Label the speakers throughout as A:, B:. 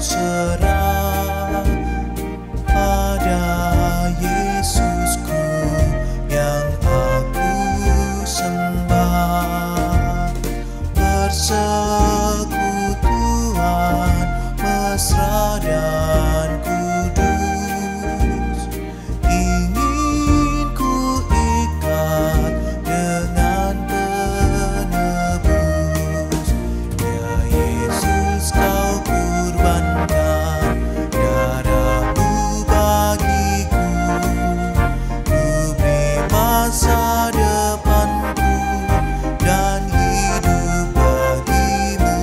A: serah pada Yesusku yang aku sembah. Persekutuan mesra dan kudus ingin ku ikat dengan penebus. Ya Yesus, kau kurbankan darahmu bagiku, ku beri masa depanku dan hidup bagimu.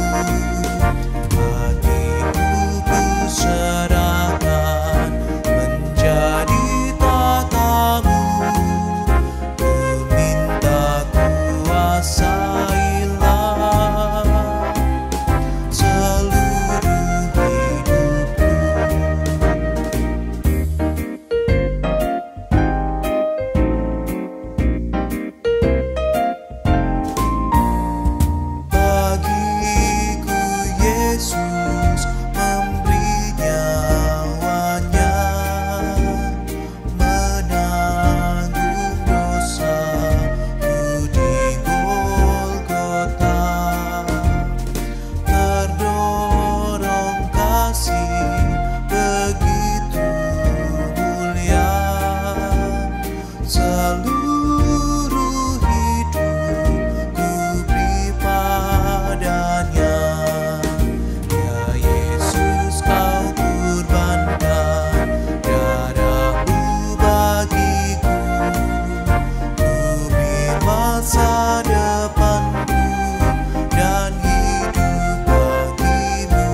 A: Hatiku ku serahkan menjadi tatamu, ku minta kuasailah seluruh hidupku. Bagiku Yesus memberi nyawanya, menanggung dosaku di Golgota. Terdorong kasih begitu mulia, seluruh hidupku beri padanya. Ya Yesus, kau kurbankan darahmu bagiku, ku beri masa depanku dan hidup bagimu.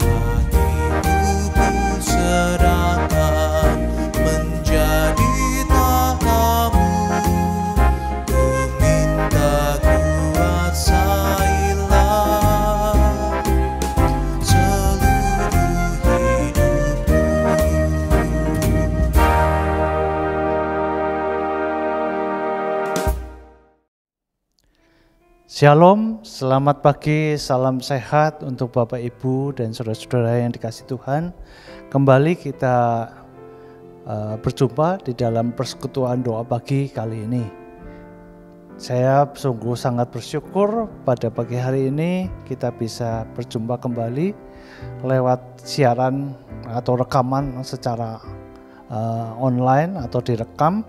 A: Hatiku ku serahkan menjadi tatamu, ku minta kuasailah seluruh hidupku.
B: Shalom, selamat pagi, salam sehat untuk Bapak Ibu dan saudara-saudara yang dikasihi Tuhan. Kembali kita berjumpa di dalam persekutuan doa pagi kali ini. Saya sungguh sangat bersyukur pada pagi hari ini kita bisa berjumpa kembali lewat siaran atau rekaman secara online atau direkam,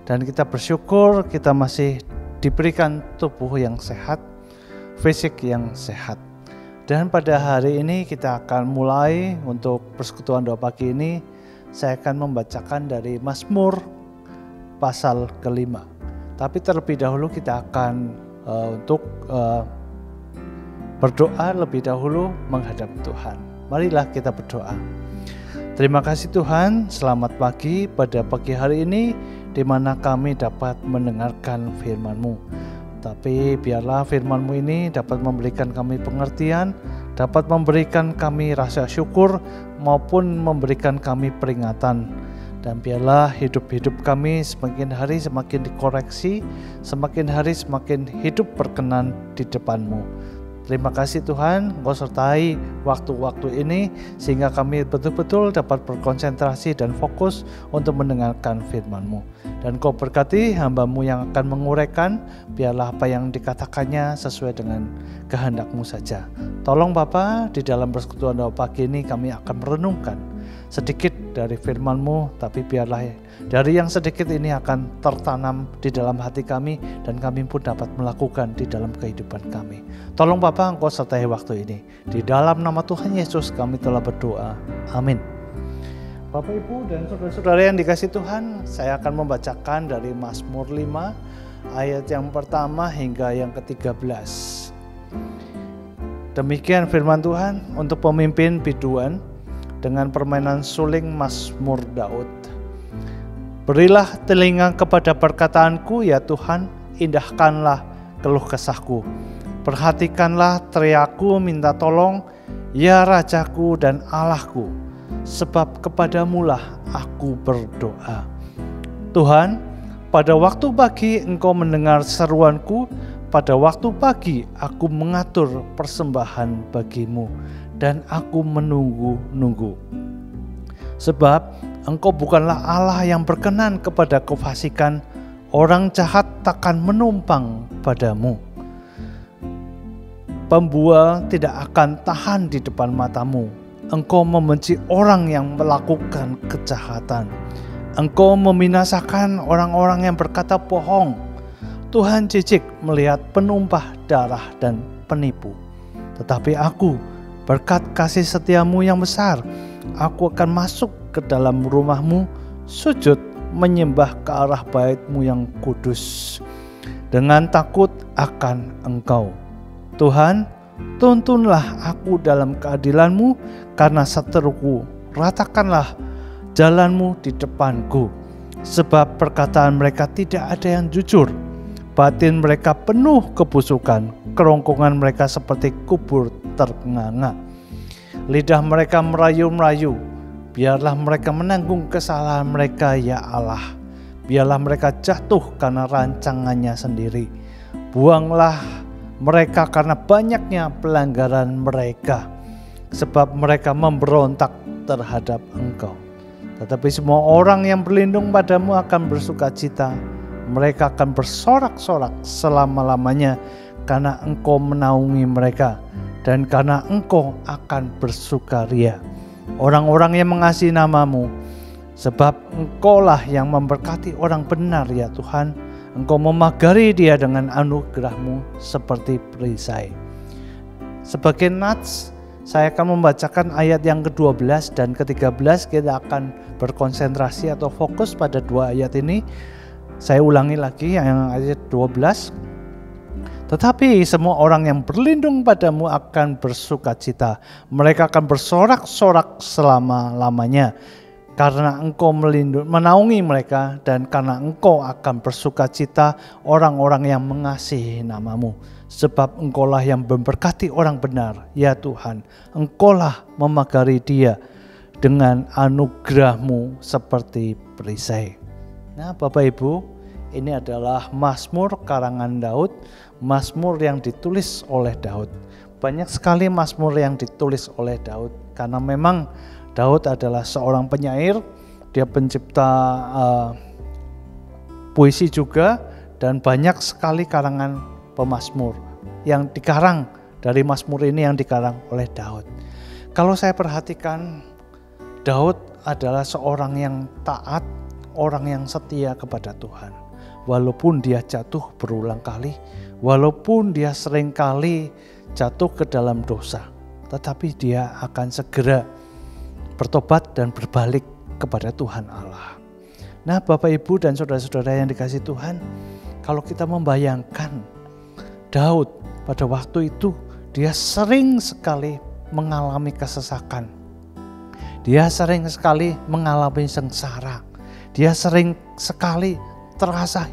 B: dan kita bersyukur kita masih diberikan tubuh yang sehat, fisik yang sehat. Dan pada hari ini kita akan mulai untuk persekutuan doa pagi ini. Saya akan membacakan dari Mazmur pasal ke-5. Tapi terlebih dahulu kita akan untuk berdoa lebih dahulu menghadap Tuhan. Marilah kita berdoa. Terima kasih Tuhan, selamat pagi pada pagi hari ini di mana kami dapat mendengarkan firman-Mu. Tapi biarlah firman-Mu ini dapat memberikan kami pengertian, dapat memberikan kami rasa syukur maupun memberikan kami peringatan. Dan biarlah hidup-hidup kami semakin hari semakin dikoreksi, semakin hari semakin hidup berkenan di depan-Mu. Terima kasih Tuhan, Engkau sertai waktu-waktu ini sehingga kami betul-betul dapat berkonsentrasi dan fokus untuk mendengarkan firman-Mu. Dan Engkau berkati hamba-Mu yang akan menguraikan, biarlah apa yang dikatakannya sesuai dengan kehendak-Mu saja. Tolong Bapa, di dalam persekutuan doa pagi ini kami akan merenungkan sedikit dari firman-Mu, tapi biarlah dari yang sedikit ini akan tertanam di dalam hati kami dan kami pun dapat melakukan di dalam kehidupan kami. Tolong Bapa, Engkau sertai waktu ini. Di dalam nama Tuhan Yesus kami telah berdoa. Amin. Bapak Ibu dan saudara-saudara yang dikasihi Tuhan, saya akan membacakan dari Mazmur 5 ayat yang pertama hingga yang ke-13. Demikian firman Tuhan untuk pemimpin biduan dengan permainan suling Mazmur Daud. Berilah telinga kepada perkataanku ya Tuhan, indahkanlah keluh kesahku. Perhatikanlah teriakku minta tolong, ya Rajaku dan Allahku, sebab kepadamulah aku berdoa. Tuhan, pada waktu pagi Engkau mendengar seruanku, pada waktu pagi aku mengatur persembahan bagimu dan aku menunggu-nunggu. Sebab Engkau bukanlah Allah yang berkenan kepada kefasikan, orang jahat takkan menumpang padamu. Pembual tidak akan tahan di depan matamu. Engkau membenci orang yang melakukan kejahatan. Engkau membinasakan orang-orang yang berkata bohong. Tuhan jijik melihat penumpah darah dan penipu. Tetapi aku, berkat kasih setiamu yang besar, aku akan masuk ke dalam rumahmu, sujud menyembah ke arah bait-Mu yang kudus dengan takut akan Engkau. Tuhan, tuntunlah aku dalam keadilan-Mu karena seteruku, ratakanlah jalan-Mu di depanku. Sebab perkataan mereka tidak ada yang jujur, batin mereka penuh kebusukan, kerongkongan mereka seperti kubur ternganga. Lidah mereka merayu-merayu, biarlah mereka menanggung kesalahan mereka ya Allah. Biarlah mereka jatuh karena rancangannya sendiri. Buanglah mereka karena banyaknya pelanggaran mereka, sebab mereka memberontak terhadap Engkau. Tetapi semua orang yang berlindung padamu akan bersuka cita. Mereka akan bersorak-sorak selama-lamanya karena Engkau menaungi mereka dan karena Engkau akan bersukaria. Orang-orang yang mengasihi nama-Mu, sebab Engkaulah yang memberkati orang benar ya Tuhan. Engkau memagari dia dengan anugerah-Mu seperti perisai. Sebagai nats, saya akan membacakan ayat yang ke-12 dan ke-13. Kita akan berkonsentrasi atau fokus pada dua ayat ini. Saya ulangi lagi yang ayat 12. Tetapi semua orang yang berlindung padamu akan bersuka cita. Mereka akan bersorak-sorak selama-lamanya. Karena Engkau menaungi mereka dan karena Engkau akan bersuka cita orang-orang yang mengasihi nama-Mu. Sebab Engkaulah yang memberkati orang benar, ya Tuhan. Engkaulah memagari dia dengan anugerah-Mu seperti perisai. Nah, Bapak Ibu, ini adalah Mazmur karangan Daud, Mazmur yang ditulis oleh Daud. Banyak sekali Mazmur yang ditulis oleh Daud karena memang Daud adalah seorang penyair, dia pencipta puisi juga, dan banyak sekali karangan pemazmur yang dikarang dari Mazmur ini yang dikarang oleh Daud. Kalau saya perhatikan, Daud adalah seorang yang taat, orang yang setia kepada Tuhan. Walaupun dia jatuh berulang kali, walaupun dia sering kali jatuh ke dalam dosa, tetapi dia akan segera bertobat dan berbalik kepada Tuhan Allah. Nah, Bapak Ibu dan saudara-saudara yang dikasihi Tuhan, kalau kita membayangkan Daud pada waktu itu, dia sering sekali mengalami kesesakan. Dia sering sekali mengalami sengsara. Dia sering sekali terasa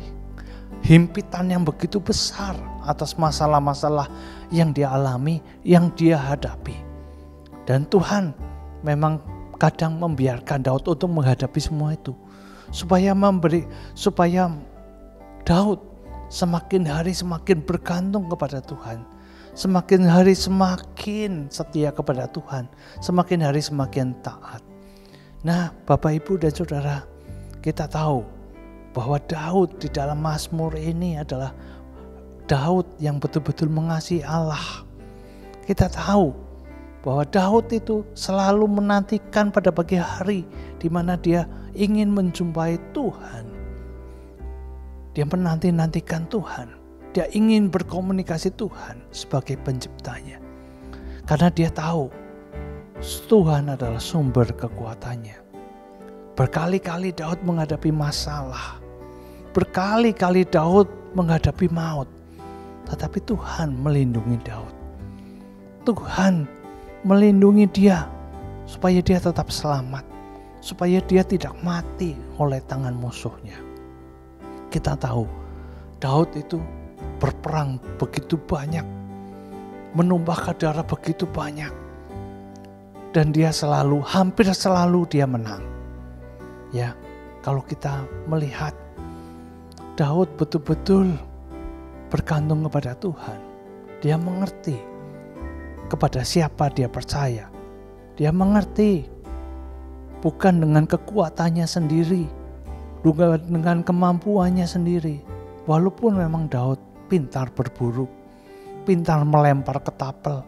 B: himpitan yang begitu besar atas masalah-masalah yang dia alami, yang dia hadapi. Dan Tuhan memang kadang membiarkan Daud untuk menghadapi semua itu supaya Daud semakin hari semakin bergantung kepada Tuhan, semakin hari semakin setia kepada Tuhan, semakin hari semakin taat. Nah, Bapak Ibu dan Saudara, kita tahu bahwa Daud di dalam Mazmur ini adalah Daud yang betul-betul mengasihi Allah. Kita tahu bahwa Daud itu selalu menantikan pada pagi hari di mana dia ingin menjumpai Tuhan. Dia menanti-nantikan Tuhan. Dia ingin berkomunikasi Tuhan sebagai penciptanya. Karena dia tahu Tuhan adalah sumber kekuatannya. Berkali-kali Daud menghadapi masalah. Berkali-kali Daud menghadapi maut. Tetapi Tuhan melindungi Daud. Tuhan melindungi dia supaya dia tetap selamat, supaya dia tidak mati oleh tangan musuhnya. Kita tahu Daud itu berperang begitu banyak, menumpahkan darah begitu banyak, dan dia hampir selalu dia menang. Ya, kalau kita melihat Daud betul-betul bergantung kepada Tuhan. Dia mengerti kepada siapa dia percaya. Dia mengerti bukan dengan kekuatannya sendiri, bukan dengan kemampuannya sendiri. Walaupun memang Daud pintar berburu, pintar melempar ketapel,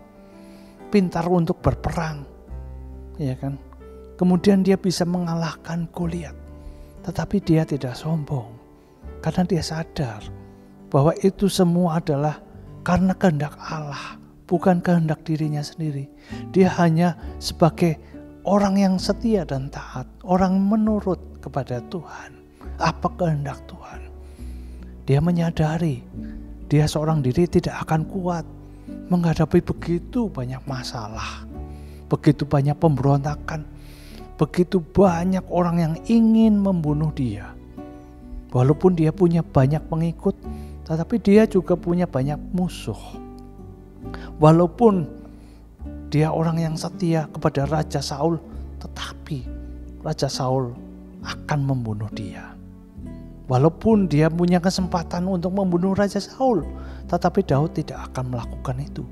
B: pintar untuk berperang, ya kan? Kemudian dia bisa mengalahkan Goliat, tetapi dia tidak sombong karena dia sadar bahwa itu semua adalah karena kehendak Allah, bukan kehendak dirinya sendiri. Dia hanya sebagai orang yang setia dan taat, orang menurut kepada Tuhan, apa kehendak Tuhan. Dia menyadari dia seorang diri tidak akan kuat menghadapi begitu banyak masalah, begitu banyak pemberontakan, begitu banyak orang yang ingin membunuh dia. Walaupun dia punya banyak pengikut, tetapi dia juga punya banyak musuh. Walaupun dia orang yang setia kepada Raja Saul, tetapi Raja Saul akan membunuh dia. Walaupun dia punya kesempatan untuk membunuh Raja Saul, tetapi Daud tidak akan melakukan itu.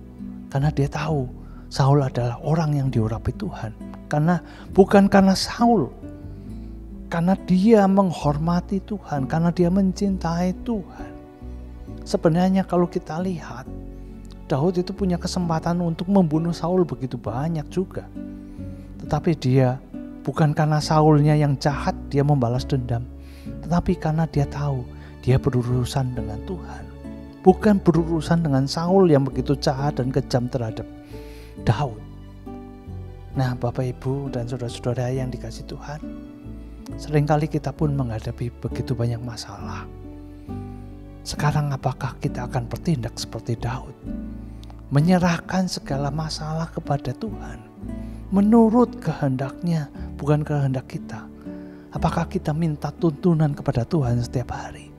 B: Karena dia tahu Saul adalah orang yang diurapi Tuhan. Bukan karena Saul, karena dia menghormati Tuhan, karena dia mencintai Tuhan. Sebenarnya kalau kita lihat, Daud itu punya kesempatan untuk membunuh Saul begitu banyak juga. Tetapi dia bukan karena Saulnya yang jahat dia membalas dendam, tetapi karena dia tahu dia berurusan dengan Tuhan. Bukan berurusan dengan Saul yang begitu jahat dan kejam terhadap Daud. Nah, Bapak Ibu dan saudara-saudara yang dikasihi Tuhan, seringkali kita pun menghadapi begitu banyak masalah. Sekarang apakah kita akan bertindak seperti Daud? Menyerahkan segala masalah kepada Tuhan, menurut kehendaknya, bukan kehendak kita. Apakah kita minta tuntunan kepada Tuhan setiap hari?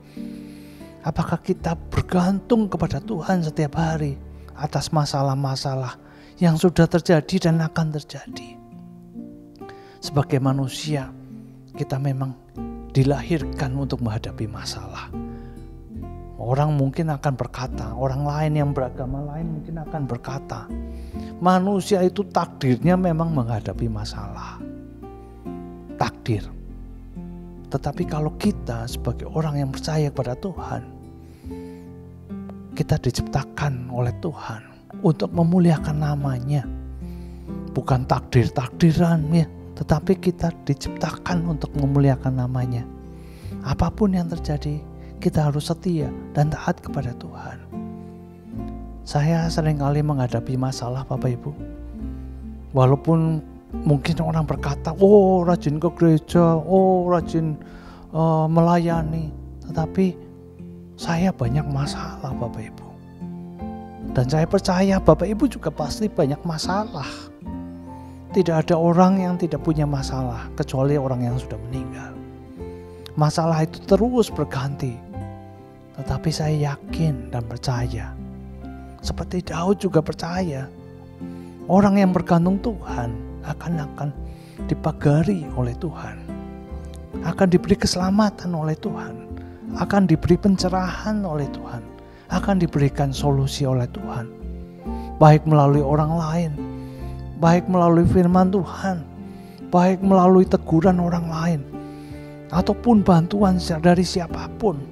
B: Apakah kita bergantung kepada Tuhan setiap hari atas masalah-masalah yang sudah terjadi dan akan terjadi? Sebagai manusia, kita memang dilahirkan untuk menghadapi masalah. Orang mungkin akan berkata, orang lain yang beragama lain mungkin akan berkata, manusia itu takdirnya memang menghadapi masalah. Takdir. Tetapi kalau kita sebagai orang yang percaya kepada Tuhan, kita diciptakan oleh Tuhan untuk memuliakan namanya. Bukan takdir-takdiran ya, tetapi kita diciptakan untuk memuliakan namanya. Apapun yang terjadi, kita harus setia dan taat kepada Tuhan. Saya seringkali menghadapi masalah Bapak Ibu. Walaupun mungkin orang berkata, oh rajin ke gereja, oh rajin melayani. Tetapi saya banyak masalah Bapak Ibu. Dan saya percaya Bapak Ibu juga pasti banyak masalah. Tidak ada orang yang tidak punya masalah, kecuali orang yang sudah meninggal. Masalah itu terus berganti. Tetapi saya yakin dan percaya, seperti Daud juga percaya, orang yang bergantung Tuhan akan dipagari oleh Tuhan, akan diberi keselamatan oleh Tuhan, akan diberi pencerahan oleh Tuhan, akan diberikan solusi oleh Tuhan, baik melalui orang lain, baik melalui firman Tuhan, baik melalui teguran orang lain, ataupun bantuan dari siapapun.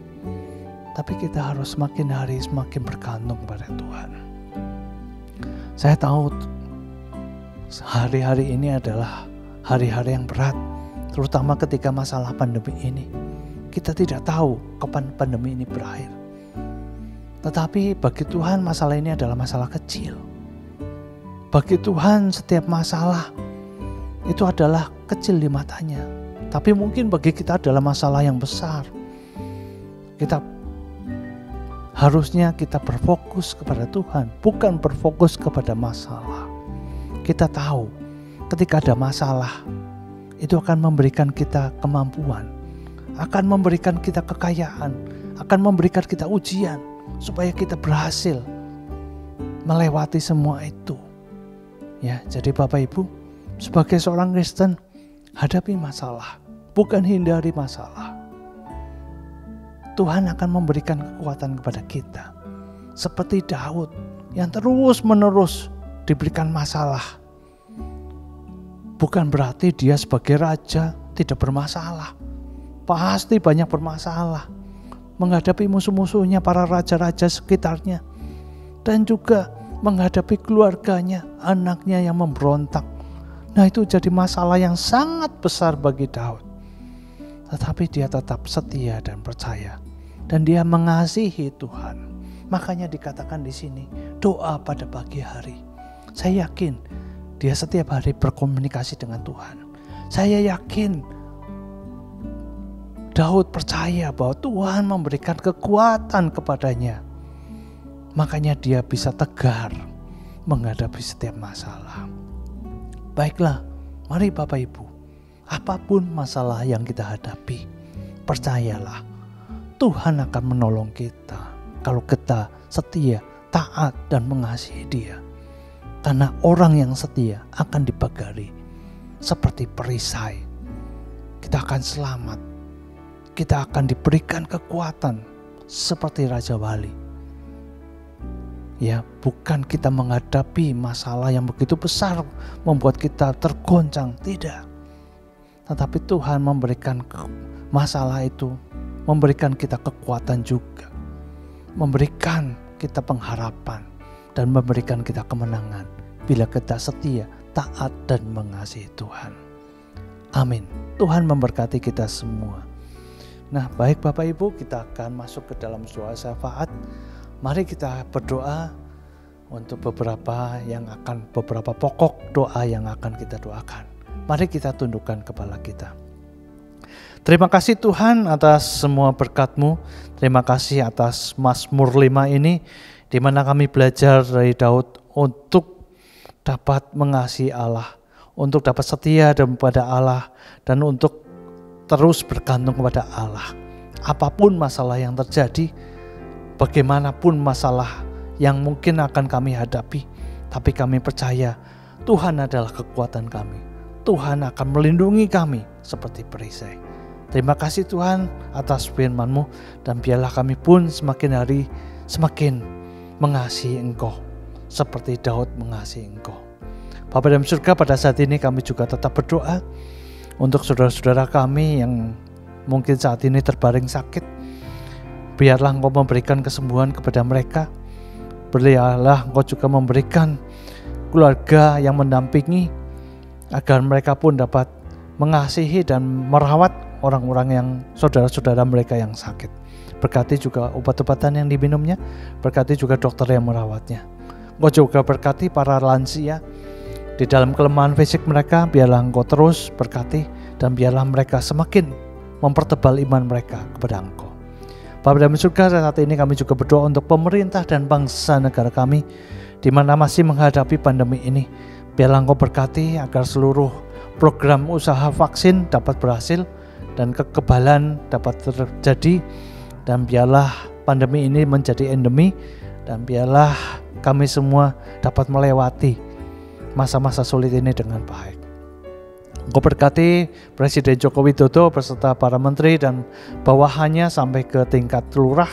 B: Tapi kita harus semakin hari semakin bergantung kepada Tuhan. Saya tahu hari-hari ini adalah hari-hari yang berat, terutama ketika masalah pandemi ini. Kita tidak tahu kapan pandemi ini berakhir. Tetapi bagi Tuhan masalah ini adalah masalah kecil. Bagi Tuhan setiap masalah itu adalah kecil di matanya. Tapi mungkin bagi kita adalah masalah yang besar. Harusnya kita berfokus kepada Tuhan, bukan berfokus kepada masalah. Kita tahu ketika ada masalah, itu akan memberikan kita kemampuan, akan memberikan kita kekayaan, akan memberikan kita ujian, supaya kita berhasil melewati semua itu. Ya, jadi Bapak Ibu, sebagai seorang Kristen, hadapi masalah, bukan hindari masalah. Tuhan akan memberikan kekuatan kepada kita. seperti Daud yang terus-menerus diberikan masalah. Bukan berarti dia sebagai raja tidak bermasalah. Pasti banyak bermasalah. Menghadapi musuh-musuhnya, para raja-raja sekitarnya. Dan juga menghadapi keluarganya, anaknya yang memberontak. Nah, itu jadi masalah yang sangat besar bagi Daud. Tetapi dia tetap setia dan percaya. Dan dia mengasihi Tuhan. Makanya dikatakan di sini, doa pada pagi hari. Saya yakin dia setiap hari berkomunikasi dengan Tuhan. Saya yakin Daud percaya bahwa Tuhan memberikan kekuatan kepadanya. Makanya dia bisa tegar menghadapi setiap masalah. Baiklah, mari Bapak Ibu, apapun masalah yang kita hadapi, percayalah Tuhan akan menolong kita kalau kita setia, taat, dan mengasihi Dia. Karena orang yang setia akan dibagari seperti perisai. Kita akan selamat. Kita akan diberikan kekuatan seperti Raja Wali. Ya, bukan kita menghadapi masalah yang begitu besar membuat kita tergoncang, tidak. Tetapi Tuhan memberikan masalah itu, memberikan kita kekuatan juga. Memberikan kita pengharapan dan memberikan kita kemenangan bila kita setia, taat, dan mengasihi Tuhan. Amin. Tuhan memberkati kita semua. Nah, baik Bapak Ibu, kita akan masuk ke dalam doa syafaat. Mari kita berdoa untuk beberapa pokok doa yang akan kita doakan. Mari kita tundukkan kepala kita. Terima kasih Tuhan atas semua berkat-Mu. Terima kasih atas Mazmur 5 ini, di mana kami belajar dari Daud untuk dapat mengasihi Allah, untuk dapat setia kepada Allah, dan untuk terus bergantung kepada Allah. Apapun masalah yang terjadi, bagaimanapun masalah yang mungkin akan kami hadapi, tapi kami percaya Tuhan adalah kekuatan kami. Tuhan akan melindungi kami seperti perisai. Terima kasih Tuhan atas firman-Mu, dan biarlah kami pun semakin hari semakin mengasihi Engkau seperti Daud mengasihi Engkau. Bapa dalam surga, pada saat ini kami juga tetap berdoa untuk saudara-saudara kami yang mungkin saat ini terbaring sakit. Biarlah Engkau memberikan kesembuhan kepada mereka. Biarlah Engkau juga memberikan keluarga yang mendampingi, agar mereka pun dapat mengasihi dan merawat orang-orang yang saudara-saudara mereka yang sakit. Berkati juga obat-obatan yang diminumnya, berkati juga dokter yang merawatnya. Engkau juga berkati para lansia di dalam kelemahan fisik mereka. Biarlah Engkau terus berkati, dan biarlah mereka semakin mempertebal iman mereka kepada Engkau. Bapa dalam surga, saat ini kami juga berdoa untuk pemerintah dan bangsa negara kami, di mana masih menghadapi pandemi ini. Biarlah Engkau berkati agar seluruh program usaha vaksin dapat berhasil dan kekebalan dapat terjadi, dan biarlah pandemi ini menjadi endemi, dan biarlah kami semua dapat melewati masa-masa sulit ini dengan baik. Engkau berkati Presiden Joko Widodo beserta para menteri dan bawahannya sampai ke tingkat lurah.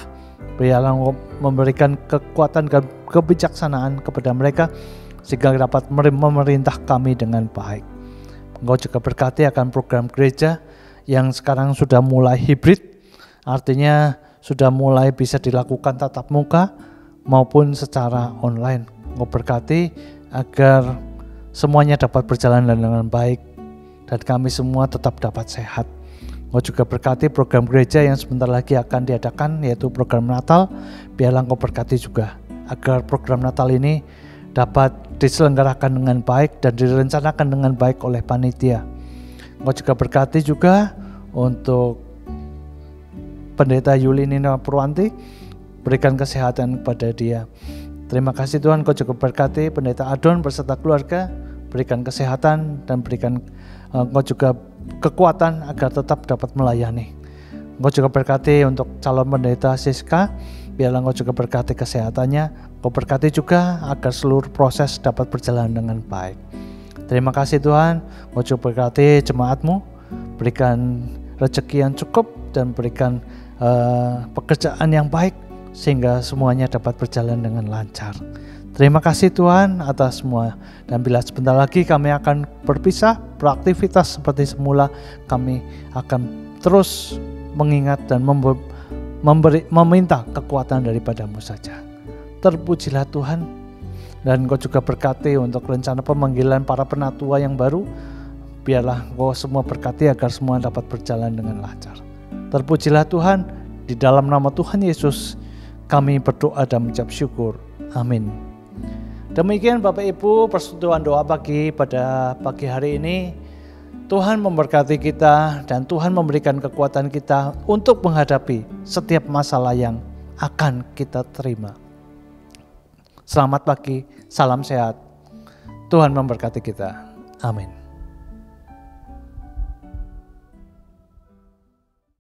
B: Biarlah Engkau memberikan kekuatan dan kebijaksanaan kepada mereka sehingga dapat memerintah kami dengan baik. Engkau juga berkati akan program gereja yang sekarang sudah mulai hibrid, artinya sudah mulai bisa dilakukan tatap muka maupun secara online. Engkau berkati agar semuanya dapat berjalan dengan baik dan kami semua tetap dapat sehat. Engkau juga berkati program gereja yang sebentar lagi akan diadakan, yaitu program Natal. Biarlah Engkau berkati juga agar program Natal ini dapat diselenggarakan dengan baik dan direncanakan dengan baik oleh panitia. Engkau juga berkati juga untuk Pendeta Yulinina Purwanti, berikan kesehatan kepada dia. Terima kasih Tuhan, Engkau juga berkati Pendeta Adon beserta keluarga, berikan kesehatan dan berikan Engkau juga kekuatan agar tetap dapat melayani. Engkau juga berkati untuk calon pendeta Siska, biarlah Engkau juga berkati kesehatannya. Engkau berkati juga agar seluruh proses dapat berjalan dengan baik. Terima kasih Tuhan, Engkau juga berkati jemaat-Mu, berikan rezeki yang cukup dan berikan pekerjaan yang baik sehingga semuanya dapat berjalan dengan lancar. Terima kasih Tuhan atas semua. Dan bila sebentar lagi kami akan berpisah, beraktivitas seperti semula, kami akan terus mengingat dan meminta kekuatan daripada-Mu saja. Terpujilah Tuhan, dan Engkau juga berkati untuk rencana pemanggilan para penatua yang baru. Biarlah Engkau semua berkati agar semua dapat berjalan dengan lancar. Terpujilah Tuhan, di dalam nama Tuhan Yesus kami berdoa dan mengucap syukur. Amin. Demikian Bapak Ibu persekutuan doa pada pagi hari ini. Tuhan memberkati kita dan Tuhan memberikan kekuatan kita untuk menghadapi setiap masalah yang akan kita terima. Selamat pagi, salam sehat. Tuhan memberkati kita. Amin.